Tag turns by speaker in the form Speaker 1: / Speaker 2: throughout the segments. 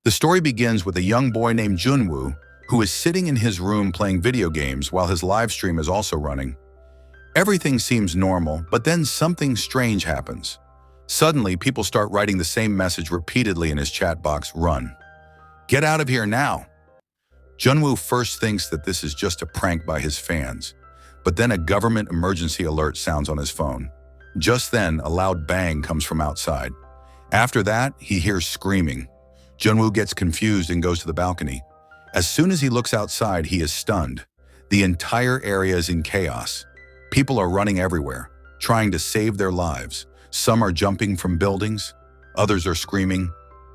Speaker 1: The story begins with a young boy named Joon-woo who is sitting in his room playing video games while his live stream is also running. Everything seems normal, but then something strange happens. Suddenly, people start writing the same message repeatedly in his chat box: "Run. Get out of here now." Joon-woo first thinks that this is just a prank by his fans, but then a government emergency alert sounds on his phone. Just then, a loud bang comes from outside. After that, he hears screaming. Joon-woo gets confused and goes to the balcony. As soon as he looks outside, he is stunned. The entire area is in chaos. People are running everywhere, trying to save their lives. Some are jumping from buildings, others are screaming.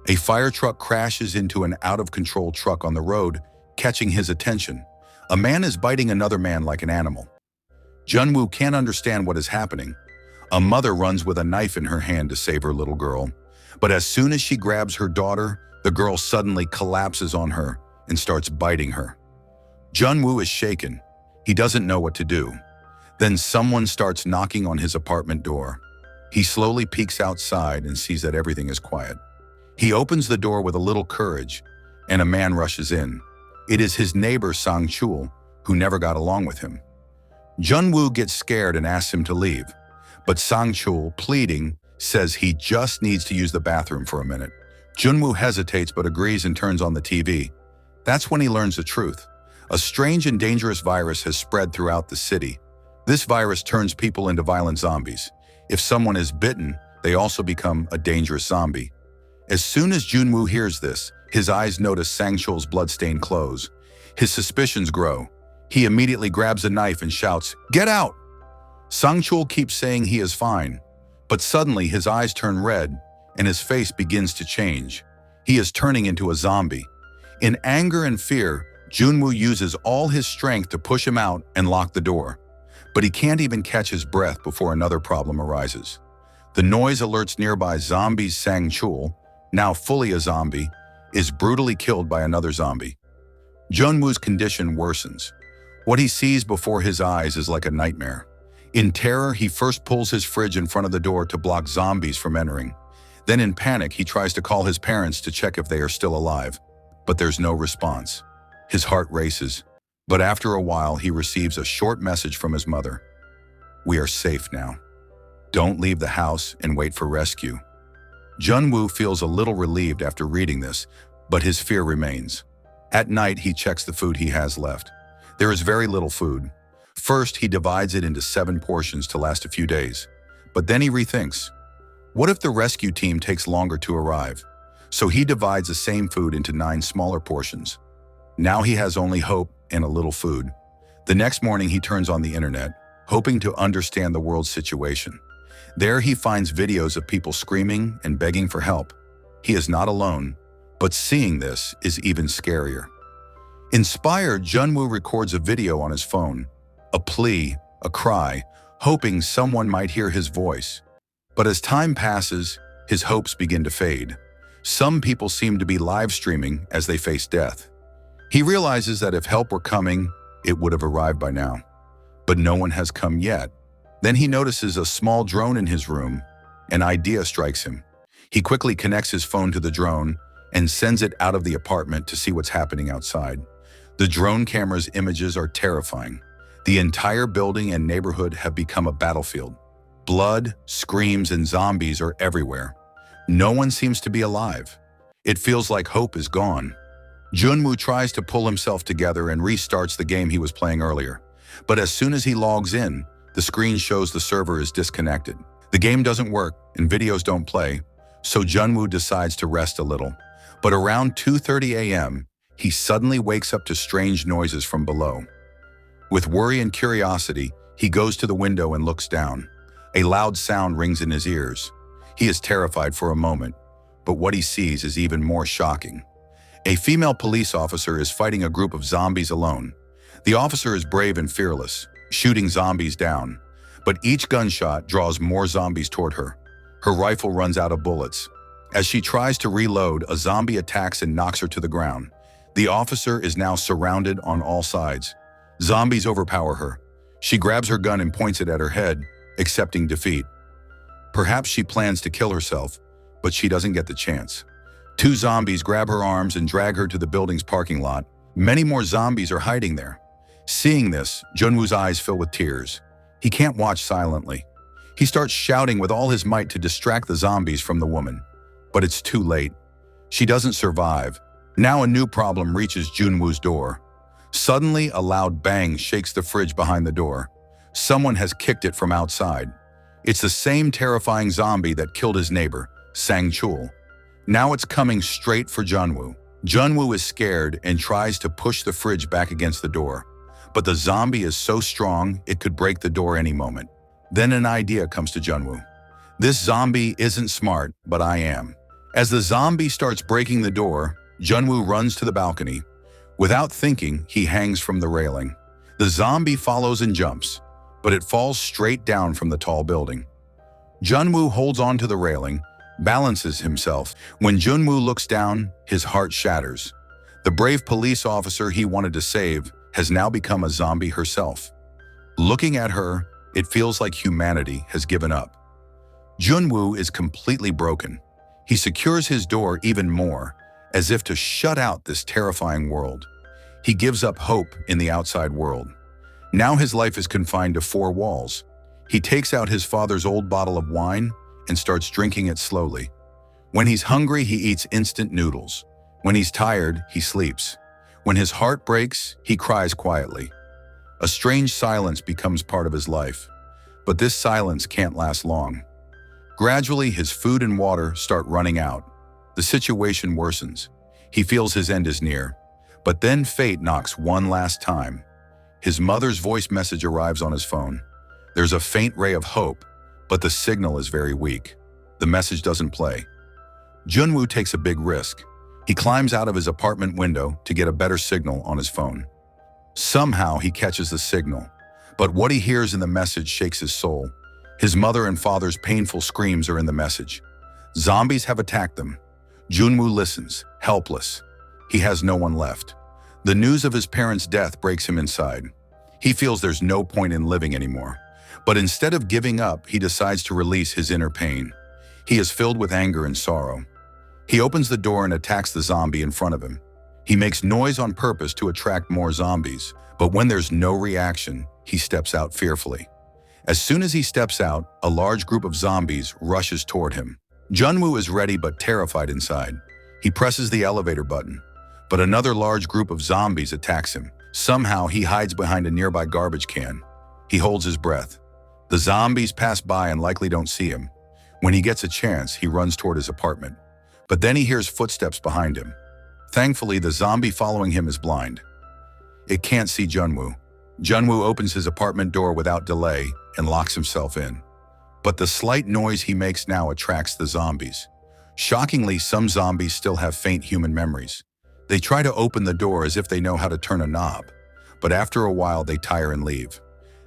Speaker 1: A fire truck crashes into an out-of-control truck on the road, catching his attention. A man is biting another man like an animal. Joon-woo can't understand what is happening. A mother runs with a knife in her hand to save her little girl. But as soon as she grabs her daughter, the girl suddenly collapses on her and starts biting her. Joon-woo is shaken. He doesn't know what to do. Then someone starts knocking on his apartment door. He slowly peeks outside and sees that everything is quiet. He opens the door with a little courage, and a man rushes in. It is his neighbor Sang-chul, who never got along with him. Joon-woo gets scared and asks him to leave, but Sang-chul, pleading, says he just needs to use the bathroom for a minute. Joon-woo hesitates but agrees and turns on the TV. That's when he learns the truth. A strange and dangerous virus has spread throughout the city. This virus turns people into violent zombies. If someone is bitten, they also become a dangerous zombie. As soon as Joon-woo hears this, his eyes notice Sang-chul's blood-stained clothes. His suspicions grow. He immediately grabs a knife and shouts, "Get out!" Sang-chul keeps saying he is fine, but suddenly his eyes turn red and his face begins to change. He is turning into a zombie. In anger and fear, Joon-woo uses all his strength to push him out and lock the door. But he can't even catch his breath before another problem arises. The noise alerts nearby zombies. Sang-chul, now fully a zombie, is brutally killed by another zombie. Joon-woo's condition worsens. What he sees before his eyes is like a nightmare. In terror, he first pulls his fridge in front of the door to block zombies from entering. Then in panic, he tries to call his parents to check if they are still alive. But there's no response. His heart races. But after a while, he receives a short message from his mother. "We are safe now. Don't leave the house and wait for rescue." Joon-woo feels a little relieved after reading this, but his fear remains. At night, he checks the food he has left. There is very little food. First, he divides it into 7 portions to last a few days. But then he rethinks. What if the rescue team takes longer to arrive? So he divides the same food into 9 smaller portions. Now he has only hope and a little food. The next morning, he turns on the internet, hoping to understand the world's situation. There he finds videos of people screaming and begging for help. He is not alone, but seeing this is even scarier. Inspired, Joon-woo records a video on his phone, a plea, a cry, hoping someone might hear his voice. But as time passes, his hopes begin to fade. Some people seem to be live streaming as they face death. He realizes that if help were coming, it would have arrived by now. But no one has come yet. Then he notices a small drone in his room. An idea strikes him. He quickly connects his phone to the drone and sends it out of the apartment to see what's happening outside. The drone camera's images are terrifying. The entire building and neighborhood have become a battlefield. Blood, screams, and zombies are everywhere. No one seems to be alive. It feels like hope is gone. Joon-woo tries to pull himself together and restarts the game he was playing earlier. But as soon as he logs in, the screen shows the server is disconnected. The game doesn't work and videos don't play, so Joon-woo decides to rest a little. But around 2:30 a.m., he suddenly wakes up to strange noises from below. With worry and curiosity, he goes to the window and looks down. A loud sound rings in his ears. He is terrified for a moment, but what he sees is even more shocking. A female police officer is fighting a group of zombies alone. The officer is brave and fearless, shooting zombies down. But each gunshot draws more zombies toward her. Her rifle runs out of bullets. As she tries to reload, a zombie attacks and knocks her to the ground. The officer is now surrounded on all sides. Zombies overpower her. She grabs her gun and points it at her head, accepting defeat. Perhaps she plans to kill herself, but she doesn't get the chance. Two zombies grab her arms and drag her to the building's parking lot. Many more zombies are hiding there. Seeing this, Joon-woo's eyes fill with tears. He can't watch silently. He starts shouting with all his might to distract the zombies from the woman. But it's too late. She doesn't survive. Now a new problem reaches Joon-woo's door. Suddenly, a loud bang shakes the fridge behind the door. Someone has kicked it from outside. It's the same terrifying zombie that killed his neighbor, Sang-chul. Now it's coming straight for Joon-woo. Joon-woo is scared and tries to push the fridge back against the door. But the zombie is so strong, it could break the door any moment. Then an idea comes to Joon-woo. This zombie isn't smart, but I am. As the zombie starts breaking the door, Joon-woo runs to the balcony. Without thinking, he hangs from the railing. The zombie follows and jumps, but it falls straight down from the tall building. Joon-woo holds on to the railing, balances himself. When Joon-woo looks down, his heart shatters. The brave police officer he wanted to save has now become a zombie herself. Looking at her, it feels like humanity has given up. Joon-woo is completely broken. He secures his door even more, as if to shut out this terrifying world. He gives up hope in the outside world. Now his life is confined to four walls. He takes out his father's old bottle of wine and starts drinking it slowly. When he's hungry, he eats instant noodles. When he's tired, he sleeps. When his heart breaks, he cries quietly. A strange silence becomes part of his life. But this silence can't last long. Gradually, his food and water start running out. The situation worsens. He feels his end is near. But then fate knocks one last time. His mother's voice message arrives on his phone. There's a faint ray of hope, but the signal is very weak. The message doesn't play. Joon-woo takes a big risk. He climbs out of his apartment window to get a better signal on his phone. Somehow he catches the signal, but what he hears in the message shakes his soul. His mother and father's painful screams are in the message. Zombies have attacked them. Joon-woo listens, helpless. He has no one left. The news of his parents' death breaks him inside. He feels there's no point in living anymore. But instead of giving up, he decides to release his inner pain. He is filled with anger and sorrow. He opens the door and attacks the zombie in front of him. He makes noise on purpose to attract more zombies, but when there's no reaction, he steps out fearfully. As soon as he steps out, a large group of zombies rushes toward him. Joon-woo is ready but terrified inside. He presses the elevator button, but another large group of zombies attacks him. Somehow, he hides behind a nearby garbage can. He holds his breath. The zombies pass by and likely don't see him. When he gets a chance, he runs toward his apartment. But then he hears footsteps behind him. Thankfully, the zombie following him is blind. It can't see Joon-woo. Joon-woo opens his apartment door without delay and locks himself in. But the slight noise he makes now attracts the zombies. Shockingly, some zombies still have faint human memories. They try to open the door as if they know how to turn a knob, but after a while they tire and leave.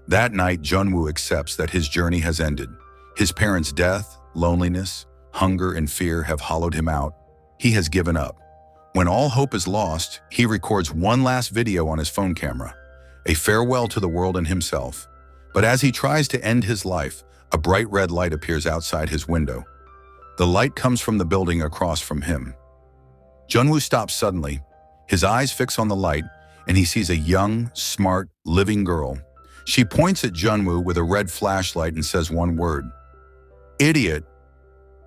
Speaker 1: That night, Joon-woo accepts that his journey has ended. His parents' death, loneliness, hunger, and fear have hollowed him out. He has given up. When all hope is lost, he records one last video on his phone camera, a farewell to the world and himself. But as he tries to end his life, a bright red light appears outside his window. The light comes from the building across from him. Joon-woo stops suddenly. His eyes fix on the light, and he sees a young, smart, living girl. She points at Joon-woo with a red flashlight and says one word: "Idiot."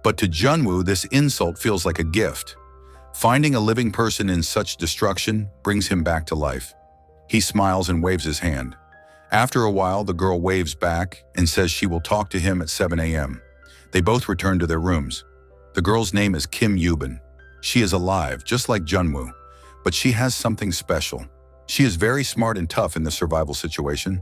Speaker 1: But to Joon-woo, this insult feels like a gift. Finding a living person in such destruction brings him back to life. He smiles and waves his hand. After a while, the girl waves back and says she will talk to him at 7 a.m. They both return to their rooms. The girl's name is Kim Yoo-bin. She is alive, just like Joon-woo, but she has something special. She is very smart and tough in this survival situation.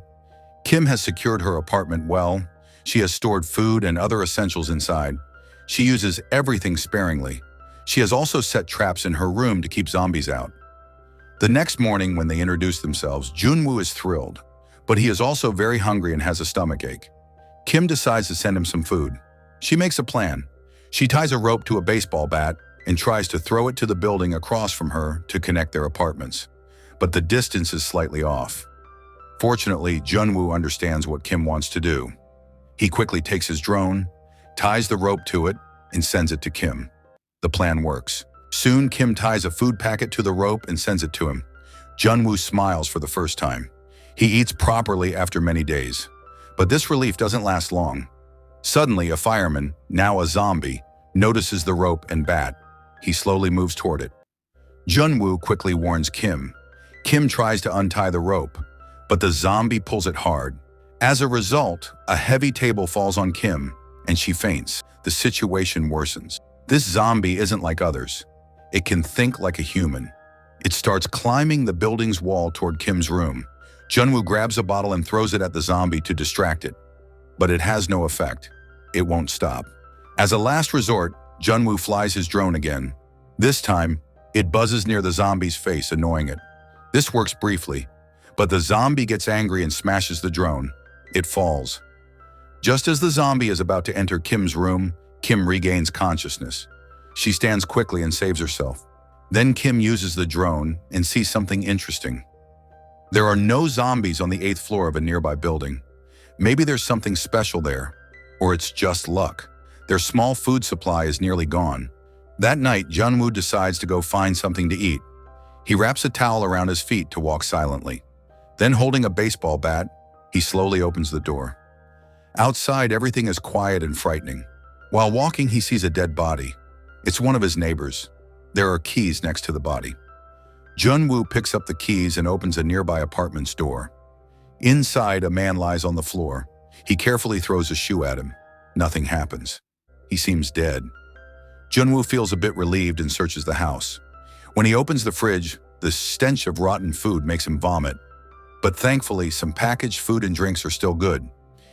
Speaker 1: Kim has secured her apartment well. She has stored food and other essentials inside. She uses everything sparingly. She has also set traps in her room to keep zombies out. The next morning, when they introduce themselves, Joon-woo is thrilled, but he is also very hungry and has a stomachache. Kim decides to send him some food. She makes a plan. She ties a rope to a baseball bat and tries to throw it to the building across from her to connect their apartments. But the distance is slightly off. Fortunately, Joon-woo understands what Kim wants to do. He quickly takes his drone, ties the rope to it, and sends it to Kim. The plan works. Soon, Kim ties a food packet to the rope and sends it to him. Joon-woo smiles for the first time. He eats properly after many days. But this relief doesn't last long. Suddenly, a fireman, now a zombie, notices the rope and bat. He slowly moves toward it. Joon-woo quickly warns Kim. Kim tries to untie the rope, but the zombie pulls it hard. As a result, a heavy table falls on Kim, and she faints. The situation worsens. This zombie isn't like others. It can think like a human. It starts climbing the building's wall toward Kim's room. Joon-woo grabs a bottle and throws it at the zombie to distract it. But it has no effect. It won't stop. As a last resort, Joon-woo flies his drone again. This time, it buzzes near the zombie's face, annoying it. This works briefly, but the zombie gets angry and smashes the drone. It falls. Just as the zombie is about to enter Kim's room, Kim regains consciousness. She stands quickly and saves herself. Then Kim uses the drone and sees something interesting. There are no zombies on the 8th floor of a nearby building. Maybe there's something special there, or it's just luck. Their small food supply is nearly gone. That night, Joon-woo decides to go find something to eat. He wraps a towel around his feet to walk silently. Then, holding a baseball bat, he slowly opens the door. Outside, everything is quiet and frightening. While walking, he sees a dead body. It's one of his neighbors. There are keys next to the body. Joon-woo picks up the keys and opens a nearby apartment's door. Inside, a man lies on the floor. He carefully throws a shoe at him. Nothing happens. He seems dead. Joon-woo feels a bit relieved and searches the house. When he opens the fridge, the stench of rotten food makes him vomit. But thankfully, some packaged food and drinks are still good.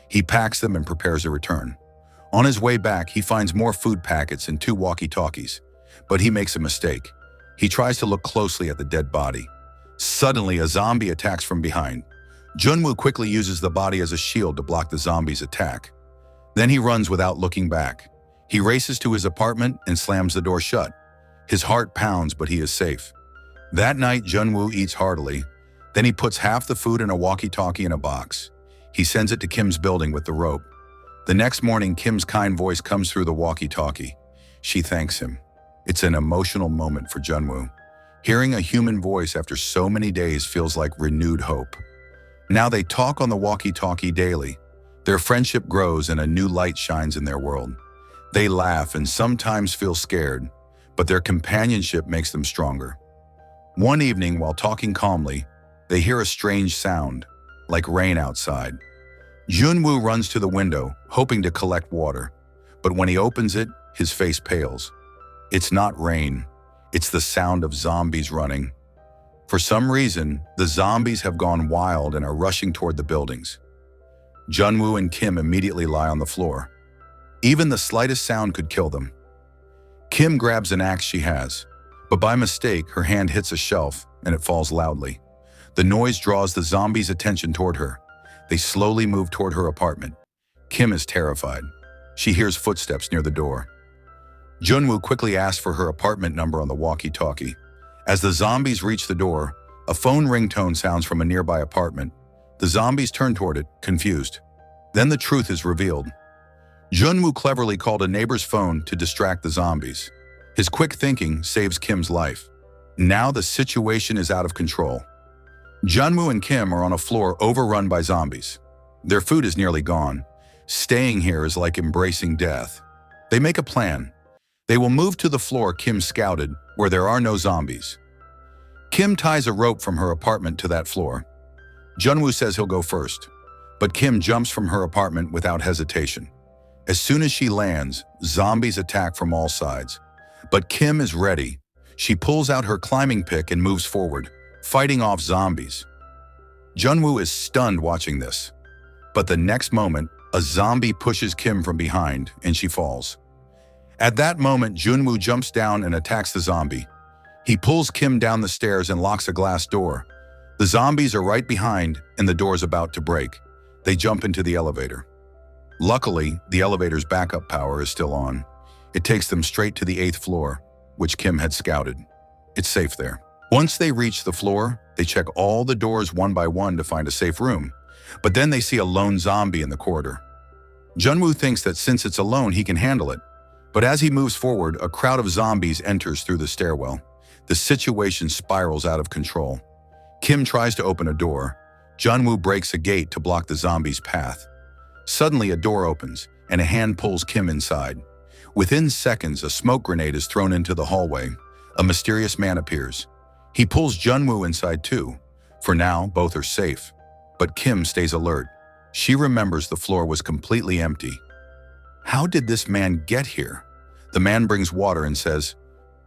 Speaker 1: He packs them and prepares a return. On his way back, he finds more food packets and 2 walkie-talkies. But he makes a mistake. He tries to look closely at the dead body. Suddenly, a zombie attacks from behind. Joon-woo quickly uses the body as a shield to block the zombie's attack. Then he runs without looking back. He races to his apartment and slams the door shut. His heart pounds, but he is safe. That night, Joon-woo eats heartily. Then he puts half the food in a walkie-talkie in a box. He sends it to Kim's building with the rope. The next morning, Kim's kind voice comes through the walkie-talkie. She thanks him. It's an emotional moment for Joon-woo. Hearing a human voice after so many days feels like renewed hope. Now they talk on the walkie-talkie daily. Their friendship grows and a new light shines in their world. They laugh and sometimes feel scared, but their companionship makes them stronger. One evening, while talking calmly, they hear a strange sound, like rain outside. Joon-woo runs to the window, hoping to collect water. But when he opens it, his face pales. It's not rain. It's the sound of zombies running. For some reason, the zombies have gone wild and are rushing toward the buildings. Joon-woo and Kim immediately lie on the floor. Even the slightest sound could kill them. Kim grabs an axe she has, but by mistake, her hand hits a shelf and it falls loudly. The noise draws the zombies' attention toward her. They slowly move toward her apartment. Kim is terrified. She hears footsteps near the door. Joon-woo quickly asks for her apartment number on the walkie-talkie. As the zombies reach the door, a phone ringtone sounds from a nearby apartment. The zombies turn toward it, confused. Then the truth is revealed. Joon-woo cleverly called a neighbor's phone to distract the zombies. His quick thinking saves Kim's life. Now the situation is out of control. Joon-woo and Kim are on a floor overrun by zombies. Their food is nearly gone. Staying here is like embracing death. They make a plan. They will move to the floor Kim scouted, where there are no zombies. Kim ties a rope from her apartment to that floor. Joon-woo says he'll go first, but Kim jumps from her apartment without hesitation. As soon as she lands, zombies attack from all sides. But Kim is ready. She pulls out her climbing pick and moves forward, fighting off zombies. Joon-woo is stunned watching this. But the next moment, a zombie pushes Kim from behind and she falls. At that moment, Joon-woo jumps down and attacks the zombie. He pulls Kim down the stairs and locks a glass door. The zombies are right behind and the door's about to break. They jump into the elevator. Luckily, the elevator's backup power is still on. It takes them straight to the 8th floor, which Kim had scouted. It's safe there. Once they reach the floor, they check all the doors one by one to find a safe room. But then they see a lone zombie in the corridor. Joon-woo thinks that since it's alone, he can handle it. But as he moves forward, a crowd of zombies enters through the stairwell. The situation spirals out of control. Kim tries to open a door. Joon-woo breaks a gate to block the zombies' path. Suddenly, a door opens, and a hand pulls Kim inside. Within seconds, a smoke grenade is thrown into the hallway. A mysterious man appears. He pulls Joon-woo inside too. For now, both are safe. But Kim stays alert. She remembers the floor was completely empty. How did this man get here? The man brings water and says,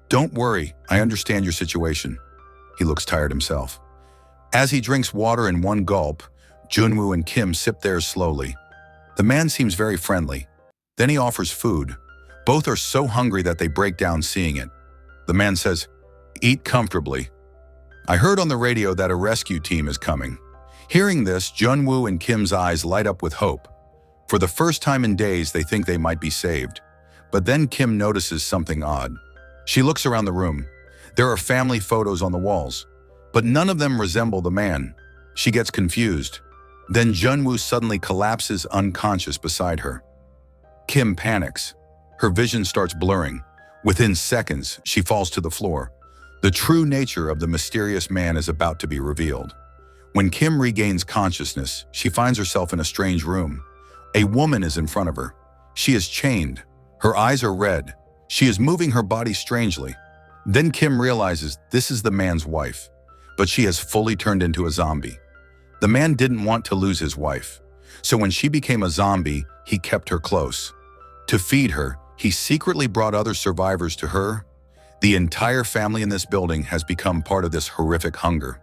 Speaker 1: "Don't worry, I understand your situation." He looks tired himself. As he drinks water in one gulp, Joon-woo and Kim sip theirs slowly. The man seems very friendly. Then he offers food. Both are so hungry that they break down seeing it. The man says, "Eat comfortably. I heard on the radio that a rescue team is coming." Hearing this, Joon-woo and Kim's eyes light up with hope. For the first time in days, they think they might be saved. But then Kim notices something odd. She looks around the room. There are family photos on the walls, but none of them resemble the man. She gets confused. Then Joon-woo suddenly collapses unconscious beside her. Kim panics. Her vision starts blurring. Within seconds, she falls to the floor. The true nature of the mysterious man is about to be revealed. When Kim regains consciousness, she finds herself in a strange room. A woman is in front of her. She is chained. Her eyes are red. She is moving her body strangely. Then Kim realizes this is the man's wife, but she has fully turned into a zombie. The man didn't want to lose his wife, so when she became a zombie, he kept her close. To feed her, he secretly brought other survivors to her. The entire family in this building has become part of this horrific hunger.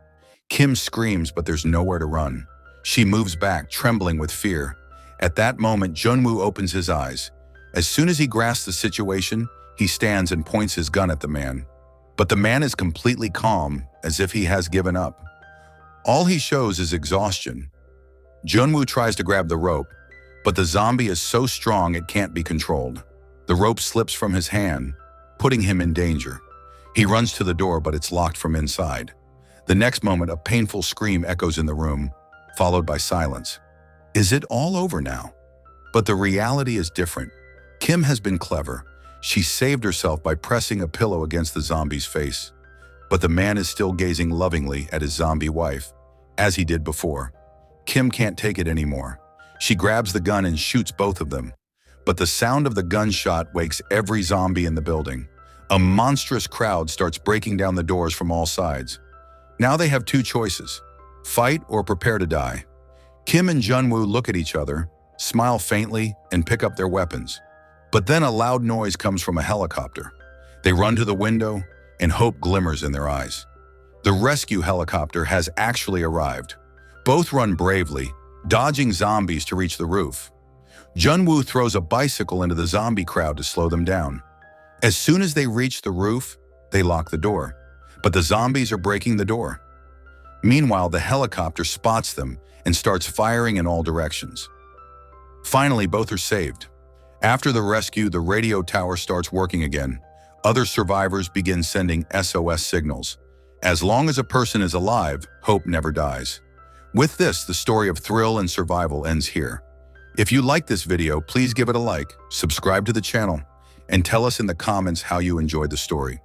Speaker 1: Kim screams, but there's nowhere to run. She moves back, trembling with fear. At that moment, Joon-woo opens his eyes. As soon as he grasps the situation, he stands and points his gun at the man. But the man is completely calm, as if he has given up. All he shows is exhaustion. Joon-woo tries to grab the rope, but the zombie is so strong it can't be controlled. The rope slips from his hand, putting him in danger. He runs to the door, but it's locked from inside. The next moment, a painful scream echoes in the room, followed by silence. Is it all over now? But the reality is different. Kim has been clever. She saved herself by pressing a pillow against the zombie's face. But the man is still gazing lovingly at his zombie wife, as he did before. Kim can't take it anymore. She grabs the gun and shoots both of them. But the sound of the gunshot wakes every zombie in the building. A monstrous crowd starts breaking down the doors from all sides. Now they have two choices: fight or prepare to die. Kim and Joon-woo look at each other, smile faintly, and pick up their weapons. But then a loud noise comes from a helicopter. They run to the window, and hope glimmers in their eyes. The rescue helicopter has actually arrived. Both run bravely, dodging zombies to reach the roof. Joon-woo throws a bicycle into the zombie crowd to slow them down. As soon as they reach the roof, they lock the door. But the zombies are breaking the door. Meanwhile, the helicopter spots them and starts firing in all directions. Finally, both are saved. After the rescue, the radio tower starts working again. Other survivors begin sending SOS signals. As long as a person is alive, hope never dies. With this, the story of thrill and survival ends here. If you like this video, please give it a like, subscribe to the channel, and tell us in the comments how you enjoyed the story.